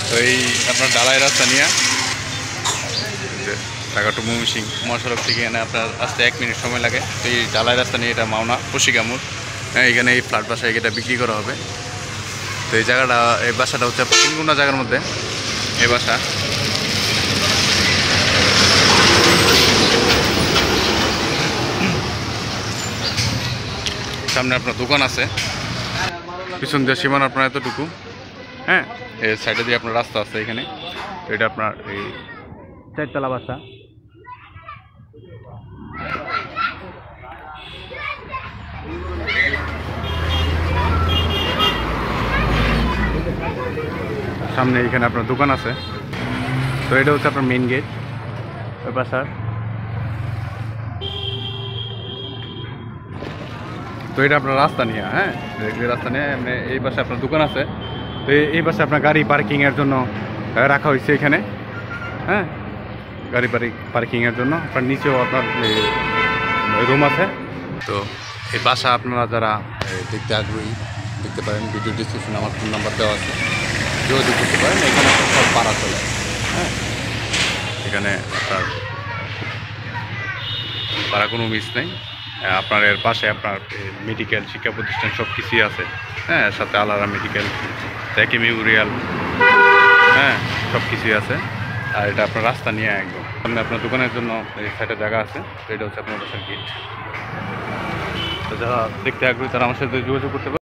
তো এই আপনার ঢালাই রাস্তা নিয়ে ঢাকা টু ময়মনসিংহ মহাসড়ক থেকে এখানে আপনার আসতে 1 মিনিট সময় লাগে। তো এই ঢালাই রাস্তা নিয়ে এটা মাওনা কুশিকামুর, এখানে এই ফ্ল্যাট বাসায় এটা বিক্রি করা হবে। তো এই জায়গাটা, এই বাসাটা হচ্ছে 3 গুণা জায়গার মধ্যে এই বাসা। সামনে আপনার দোকান আছে, পিছন দিয়ে সীমানা আপনার এতটুকু। হ্যাঁ, এই সাইডে দিয়ে আপনার রাস্তা আছে এখানে। তো এটা আপনার এই 4 তলা বাসা। সামনে এখানে আপনার দোকান আছে। তো এটা হচ্ছে আপনার মেইন গেট ওই বাসার। তো এটা আপনার রাস্তা নিয়ে, হ্যাঁ রাস্তা নিয়ে এমনি এই পাশে আপনার দোকান আছে। তো এই পাশে আপনার গাড়ি পার্কিংয়ের জন্য রাখা হয়েছে এখানে। হ্যাঁ, গাড়ি পার্কিংয়ের জন্য। আপনার নিচেও আপনার রুম আছে। তো এই বাসা আপনারা যারা দেখতে আগ্রহী দেখতে পারেন, ভিডিও ডিসক্রিপশনে আমার ফোন নাম্বার দেওয়া আছে, যোগাযোগ করতে পারেন। এখানে সব পাড়া চলে। হ্যাঁ, এখানে আপনার পাড়া কোনো মিস নেই। আপনার এর পাশে আপনার মেডিকেল শিক্ষা প্রতিষ্ঠান সব কিছুই আছে। হ্যাঁ, সাথে আলাদা মেডিকেল, ট্যাকি মেমোরিয়াল, হ্যাঁ সব কিছুই আছে। আর এটা আপনার রাস্তা নিয়ে একদম সামনে আপনার দোকানের জন্য এই সাইডে জায়গা আছে। তো এটা হচ্ছে আপনার বাসার গেট। তো যারা দেখতে আগ্রহী তারা আমার সাথে যোগাযোগ করতে পারে।